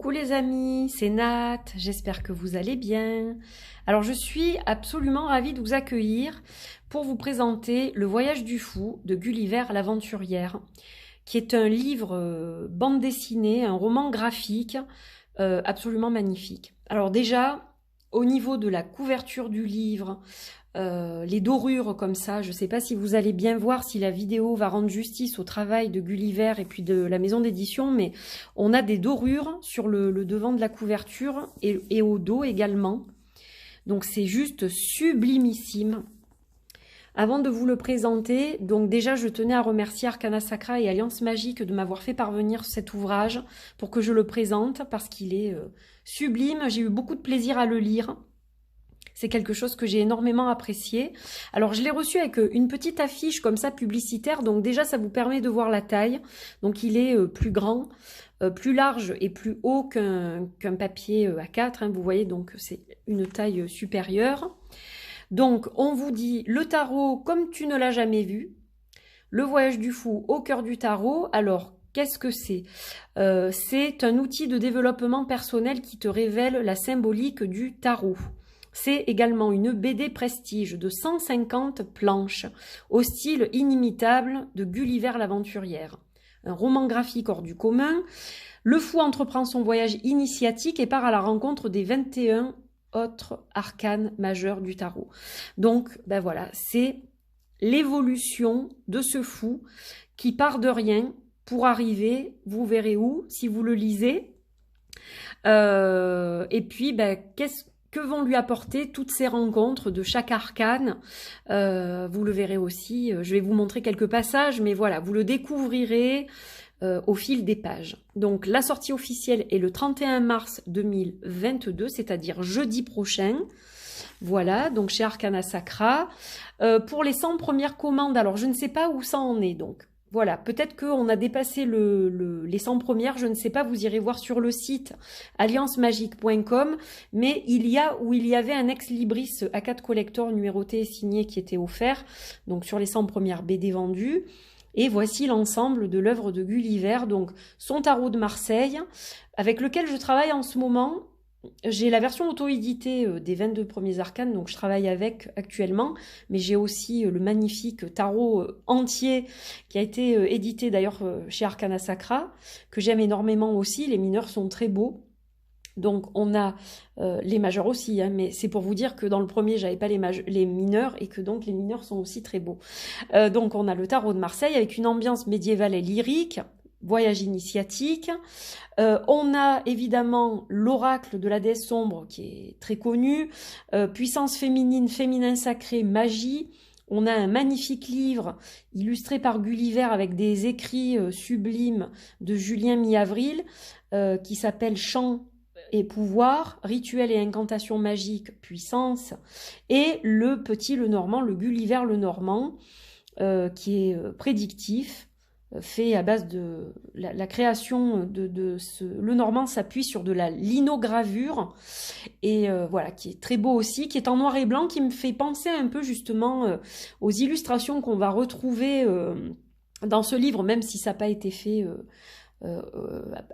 Coucou les amis, c'est Nat, j'espère que vous allez bien. Alors je suis absolument ravie de vous accueillir pour vous présenter Le Voyage du Fou de Gulliver l'Aventurière, qui est un livre bande dessinée, un roman graphique absolument magnifique. Alors déjà, au niveau de la couverture du livre, les dorures comme ça, je ne sais pas si vous allez bien voir, si la vidéo va rendre justice au travail de Gulliver et puis de la maison d'édition, mais on a des dorures sur le devant de la couverture et au dos également. Donc c'est juste sublimissime. Avant de vous le présenter, donc déjà je tenais à remercier Arcana Sacra et Alliance Magique de m'avoir fait parvenir cet ouvrage pour que je le présente parce qu'il est sublime. J'ai eu beaucoup de plaisir à le lire. C'est quelque chose que j'ai énormément apprécié. Alors je l'ai reçu avec une petite affiche comme ça publicitaire, donc déjà ça vous permet de voir la taille. Donc il est plus grand, plus large et plus haut qu'un papier A4, hein, vous voyez, donc c'est une taille supérieure. Donc on vous dit le tarot comme tu ne l'as jamais vu, le voyage du fou au cœur du tarot. Alors qu'est-ce que c'est? C'est un outil de développement personnel qui te révèle la symbolique du tarot. C'est également une BD prestige de 150 planches au style inimitable de Gulliver l'Aventurière. Un roman graphique hors du commun. Le fou entreprend son voyage initiatique et part à la rencontre des 21 autres arcanes majeurs du tarot. Donc, ben voilà, c'est l'évolution de ce fou qui part de rien pour arriver, vous verrez où, si vous le lisez. Et puis, ben, que vont lui apporter toutes ces rencontres de chaque arcane. Vous le verrez aussi, je vais vous montrer quelques passages, mais voilà, vous le découvrirez au fil des pages. Donc la sortie officielle est le 31 mars 2022, c'est-à-dire jeudi prochain. Voilà, donc chez Arcana Sacra. Pour les 100 premières commandes, alors je ne sais pas où ça en est, donc voilà, peut-être qu'on a dépassé les 100 premières, je ne sais pas, vous irez voir sur le site alliancemagique.com, mais il y avait un ex-libris A4 collector numéroté et signé qui était offert, donc sur les 100 premières BD vendues. Et voici l'ensemble de l'œuvre de Gulliver, donc son tarot de Marseille, avec lequel je travaille en ce moment. J'ai la version auto-éditée des 22 premiers arcanes, donc je travaille avec actuellement, mais j'ai aussi le magnifique tarot entier qui a été édité d'ailleurs chez Arcana Sacra, que j'aime énormément aussi. Les mineurs sont très beaux. Donc on a les majeurs aussi, hein, mais c'est pour vous dire que dans le premier, j'avais pas les mineurs et que donc les mineurs sont aussi très beaux. Donc on a le tarot de Marseille avec une ambiance médiévale et lyrique, voyage initiatique. On a évidemment l'oracle de la déesse sombre qui est très connu, puissance féminine, féminin sacré, magie. On a un magnifique livre illustré par Gulliver avec des écrits sublimes de Julien Mi-Avril qui s'appelle Chant et pouvoir, rituel et incantation magique, puissance, et le Normand, le Gulliver le Normand, qui est prédictif, fait à base de la création le Normand s'appuie sur de la linogravure et voilà, qui est très beau aussi, qui est en noir et blanc, qui me fait penser un peu justement aux illustrations qu'on va retrouver dans ce livre, même si ça n'a pas été fait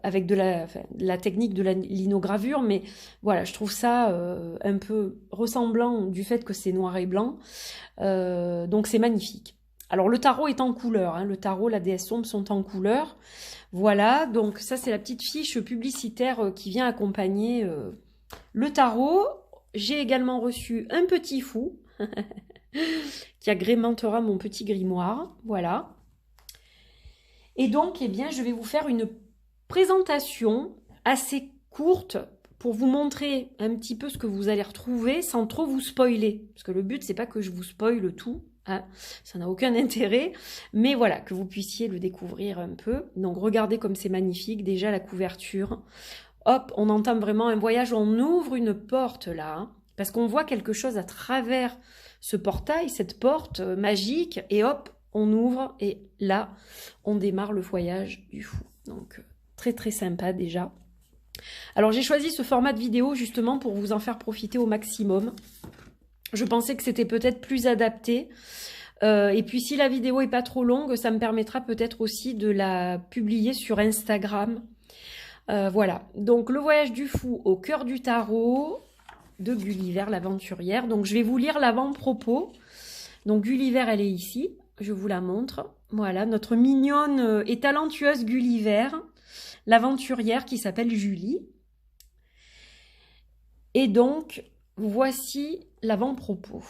avec de la technique de la linogravure, mais voilà, je trouve ça un peu ressemblant du fait que c'est noir et blanc, donc c'est magnifique. Alors le tarot est en couleur, hein, le tarot, la déesse sombre sont en couleur. Voilà, donc ça c'est la petite fiche publicitaire qui vient accompagner le tarot. J'ai également reçu un petit fou qui agrémentera mon petit grimoire, voilà. Et donc, eh bien, je vais vous faire une présentation assez courte pour vous montrer un petit peu ce que vous allez retrouver sans trop vous spoiler. Parce que le but, c'est pas que je vous spoile tout. Hein, ça n'a aucun intérêt, mais voilà, que vous puissiez le découvrir un peu. Donc regardez comme c'est magnifique, déjà la couverture. Hop, on entame vraiment un voyage, on ouvre une porte là, hein, parce qu'on voit quelque chose à travers ce portail, cette porte magique, et hop, on ouvre, et là, on démarre le voyage du fou. Donc très très sympa déjà. Alors j'ai choisi ce format de vidéo justement pour vous en faire profiter au maximum. Je pensais que c'était peut-être plus adapté. Et puis si la vidéo est pas trop longue, ça me permettra peut-être aussi de la publier sur Instagram. Voilà, donc le voyage du fou au cœur du tarot de Gulliver l'aventurière. Donc je vais vous lire l'avant-propos. Donc Gulliver, elle est ici, je vous la montre. Voilà, notre mignonne et talentueuse Gulliver, l'aventurière qui s'appelle Julie. Et donc, voici l'avant-propos.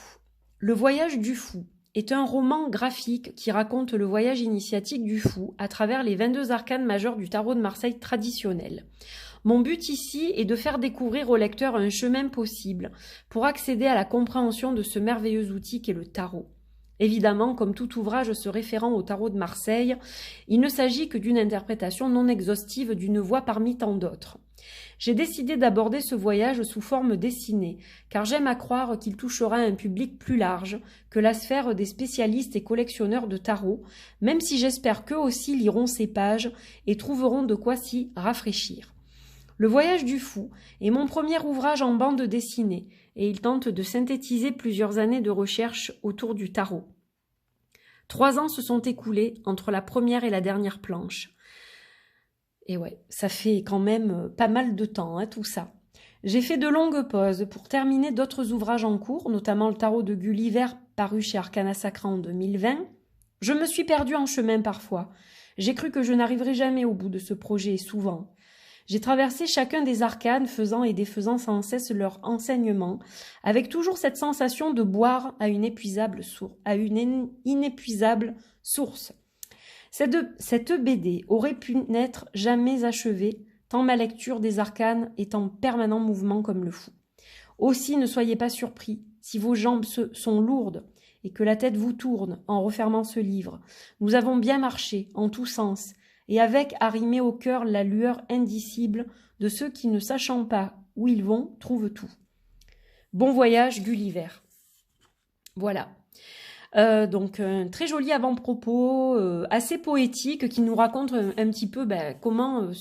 Le voyage du fou est un roman graphique qui raconte le voyage initiatique du fou à travers les 22 arcanes majeurs du tarot de Marseille traditionnel. Mon but ici est de faire découvrir au lecteur un chemin possible pour accéder à la compréhension de ce merveilleux outil qu'est le tarot. Évidemment, comme tout ouvrage se référant au tarot de Marseille, il ne s'agit que d'une interprétation non exhaustive d'une voix parmi tant d'autres. J'ai décidé d'aborder ce voyage sous forme dessinée, car j'aime à croire qu'il touchera un public plus large que la sphère des spécialistes et collectionneurs de tarot, même si j'espère qu'eux aussi liront ces pages et trouveront de quoi s'y rafraîchir. Le voyage du fou est mon premier ouvrage en bande dessinée, et il tente de synthétiser plusieurs années de recherche autour du tarot. 3 ans se sont écoulés entre la première et la dernière planche. Et ouais, ça fait quand même pas mal de temps, hein, tout ça. J'ai fait de longues pauses pour terminer d'autres ouvrages en cours, notamment le tarot de Gulliver paru chez Arcana Sacra en 2020. Je me suis perdue en chemin parfois. J'ai cru que je n'arriverais jamais au bout de ce projet, souvent. J'ai traversé chacun des arcanes, faisant et défaisant sans cesse leur enseignement, avec toujours cette sensation de boire à une inépuisable source. Cette BD aurait pu n'être jamais achevée, tant ma lecture des arcanes est en permanent mouvement comme le fou. Aussi ne soyez pas surpris si vos jambes sont lourdes et que la tête vous tourne en refermant ce livre. Nous avons bien marché, en tous sens, et avec arrimé au cœur la lueur indicible de ceux qui, ne sachant pas où ils vont, trouvent tout. Bon voyage, Gulliver. Voilà. Donc un très joli avant-propos, assez poétique, qui nous raconte un petit peu comment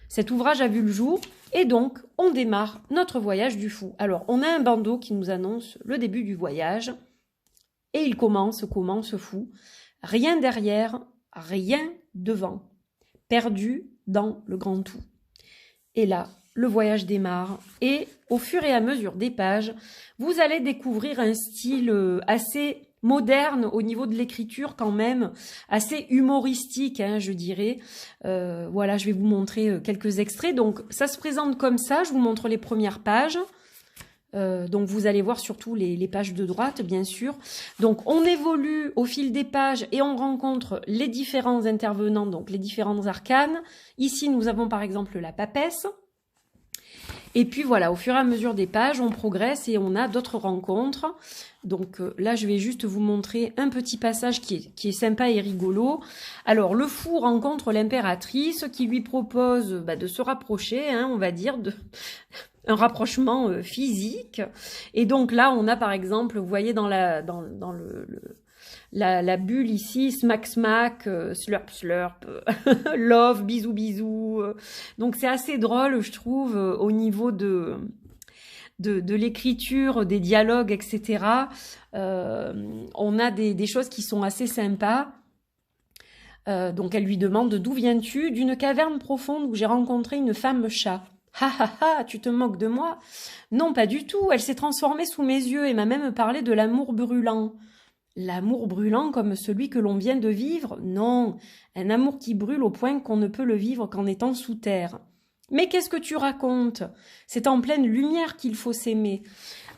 cet ouvrage a vu le jour. Et donc, on démarre notre voyage du fou. Alors, on a un bandeau qui nous annonce le début du voyage. Et il commence, comment ce fou? Rien derrière, rien devant. Perdu dans le grand tout. Et là, le voyage démarre. Et au fur et à mesure des pages, vous allez découvrir un style assez moderne au niveau de l'écriture quand même, assez humoristique, hein, je dirais. Voilà, je vais vous montrer quelques extraits. Donc, ça se présente comme ça. Je vous montre les premières pages. Donc, vous allez voir surtout les pages de droite, bien sûr. Donc, on évolue au fil des pages et on rencontre les différents intervenants, donc les différentes arcanes. Ici, nous avons par exemple la papesse. Et puis voilà, au fur et à mesure des pages, on progresse et on a d'autres rencontres. Donc là, je vais juste vous montrer un petit passage qui est sympa et rigolo. Alors, le fou rencontre l'impératrice qui lui propose de se rapprocher, hein, on va dire, un rapprochement physique. Et donc là, on a par exemple, vous voyez dans la bulle ici, smack smack, slurp slurp, love, bisous bisous. Donc c'est assez drôle, je trouve, au niveau de l'écriture, des dialogues, etc. On a des choses qui sont assez sympas. Donc elle lui demande: d'où viens-tu? D'une caverne profonde où j'ai rencontré une femme chat. Ha ha ha, tu te moques de moi? Non, pas du tout, elle s'est transformée sous mes yeux et m'a même parlé de l'amour brûlant. L'amour brûlant comme celui que l'on vient de vivre? Non, un amour qui brûle au point qu'on ne peut le vivre qu'en étant sous terre. Mais qu'est-ce que tu racontes? C'est en pleine lumière qu'il faut s'aimer.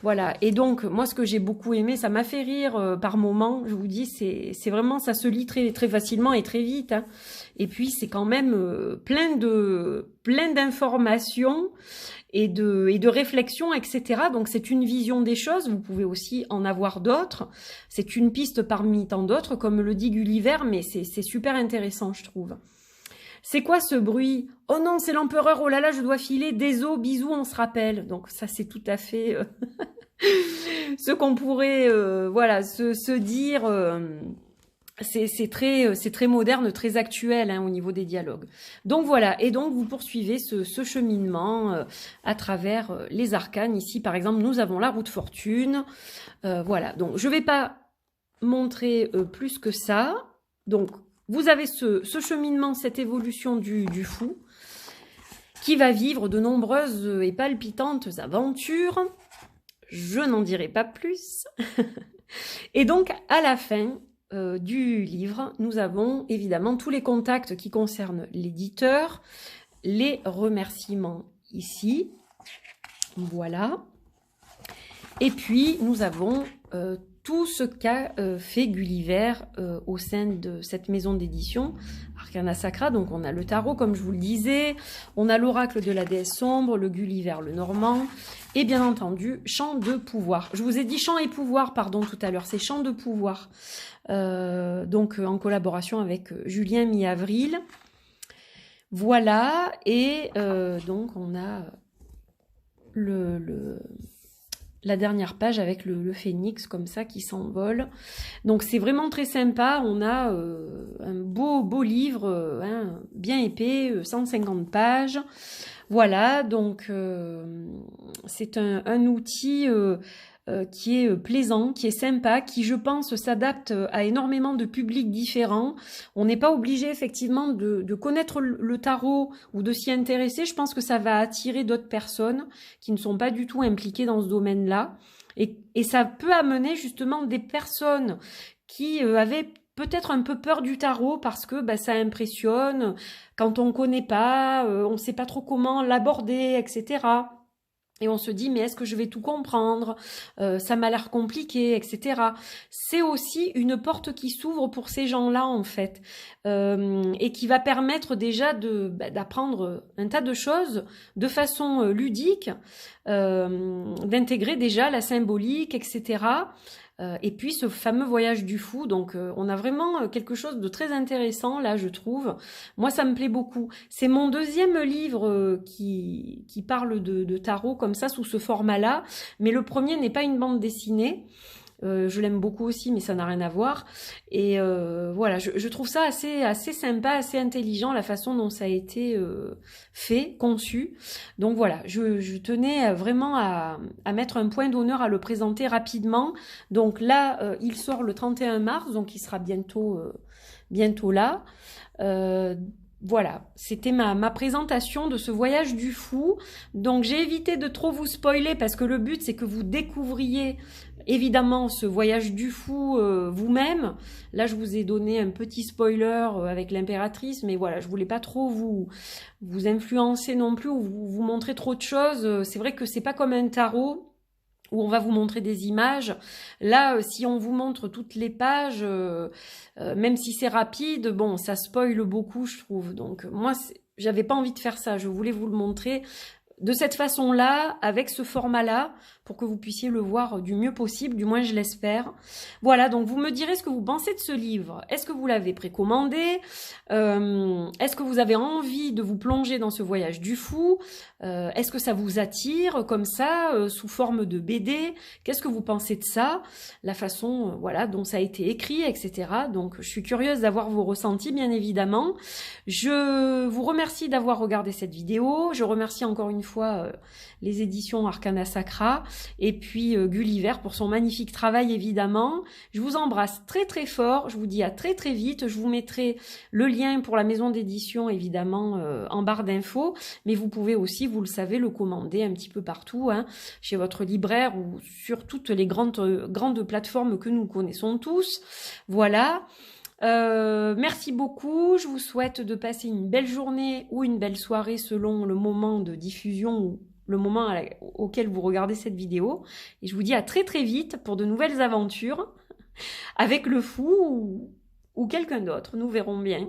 Voilà, et donc moi ce que j'ai beaucoup aimé, ça m'a fait rire par moments, je vous dis, c'est vraiment, ça se lit très, très facilement et très vite, hein. Et puis c'est quand même plein d'informations et de réflexions, etc. Donc c'est une vision des choses, vous pouvez aussi en avoir d'autres, c'est une piste parmi tant d'autres, comme le dit Gulliver, mais c'est super intéressant, je trouve. C'est quoi ce bruit? Oh non, c'est l'empereur, oh là là, je dois filer, désolé, bisous, on se rappelle. Donc ça, c'est tout à fait ce qu'on pourrait voilà, se dire. C'est très moderne, très actuel, hein, au niveau des dialogues. Donc voilà, et donc vous poursuivez ce cheminement à travers les arcanes. Ici, par exemple, nous avons la roue de fortune. Voilà, donc je ne vais pas montrer plus que ça. Donc, vous avez ce cheminement, cette évolution du fou. qui va vivre de nombreuses et palpitantes aventures. Je n'en dirai pas plus. Et donc, à la fin du livre, nous avons évidemment tous les contacts qui concernent l'éditeur, les remerciements ici, voilà. Et puis, nous avons tout ce qu'a fait Gulliver au sein de cette maison d'édition, Arcana Sacra. Donc, on a le tarot, comme je vous le disais, on a l'oracle de la déesse sombre, le Gulliver le Normand, et bien entendu, Chant de pouvoir. Je vous ai dit Chant et pouvoir, pardon, tout à l'heure, c'est Chant de pouvoir. Donc, en collaboration avec Julien Mi-Avril. Voilà, et donc, on a la dernière page avec le phénix comme ça qui s'envole. Donc c'est vraiment très sympa. On a un beau livre, bien épais, 150 pages. Voilà, donc c'est un outil qui est plaisant, qui est sympa, qui je pense s'adapte à énormément de publics différents. On n'est pas obligé effectivement de connaître le tarot ou de s'y intéresser. Je pense que ça va attirer d'autres personnes qui ne sont pas du tout impliquées dans ce domaine-là. Et ça peut amener justement des personnes qui avaient peut-être un peu peur du tarot parce que ça impressionne quand on ne connaît pas, on ne sait pas trop comment l'aborder, etc. Et on se dit, mais est-ce que je vais tout comprendre? Ça m'a l'air compliqué, etc. C'est aussi une porte qui s'ouvre pour ces gens-là, en fait, et qui va permettre déjà d'apprendre un tas de choses de façon ludique, d'intégrer déjà la symbolique, etc. Et puis ce fameux voyage du fou, donc on a vraiment quelque chose de très intéressant là, je trouve. Moi, ça me plaît beaucoup. C'est mon deuxième livre qui parle de tarot comme ça, sous ce format-là, mais le premier n'est pas une bande dessinée. Je l'aime beaucoup aussi, mais ça n'a rien à voir. Et voilà, je trouve ça assez sympa, assez intelligent, la façon dont ça a été fait, conçu. Donc voilà, je tenais vraiment à mettre un point d'honneur à le présenter rapidement. Donc là, il sort le 31 mars, donc il sera bientôt là. Voilà, c'était ma présentation de ce voyage du fou. Donc j'ai évité de trop vous spoiler parce que le but c'est que vous découvriez évidemment ce voyage du fou vous-même. Là je vous ai donné un petit spoiler avec l'impératrice, mais voilà, je voulais pas trop vous influencer non plus ou vous montrer trop de choses. C'est vrai que c'est pas comme un tarot où on va vous montrer des images. Là, si on vous montre toutes les pages, même si c'est rapide, bon, ça spoile beaucoup, je trouve. Donc, moi, j'avais pas envie de faire ça. Je voulais vous le montrer de cette façon-là, avec ce format-là, pour que vous puissiez le voir du mieux possible, du moins je l'espère. Voilà, donc vous me direz ce que vous pensez de ce livre. Est-ce que vous l'avez précommandé? Est-ce que vous avez envie de vous plonger dans ce voyage du fou? Est-ce que ça vous attire comme ça, sous forme de BD? Qu'est-ce que vous pensez de ça? La façon voilà, dont ça a été écrit, etc. Donc je suis curieuse d'avoir vos ressentis, bien évidemment. Je vous remercie d'avoir regardé cette vidéo. Je remercie encore une fois les éditions Arcana Sacra et puis Gulliver pour son magnifique travail, évidemment. Je vous embrasse très très fort. Je vous dis à très très vite. Je vous mettrai le lien pour la maison d'édition, évidemment, en barre d'infos. Mais vous pouvez aussi, vous le savez, le commander un petit peu partout, hein, chez votre libraire ou sur toutes les grandes plateformes que nous connaissons tous. Voilà. Merci beaucoup. Je vous souhaite de passer une belle journée ou une belle soirée selon le moment de diffusion ou le moment auquel vous regardez cette vidéo. Et je vous dis à très très vite pour de nouvelles aventures avec le fou ou quelqu'un d'autre. Nous verrons bien.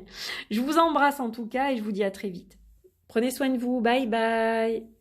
Je vous embrasse en tout cas et je vous dis à très vite. Prenez soin de vous. Bye bye.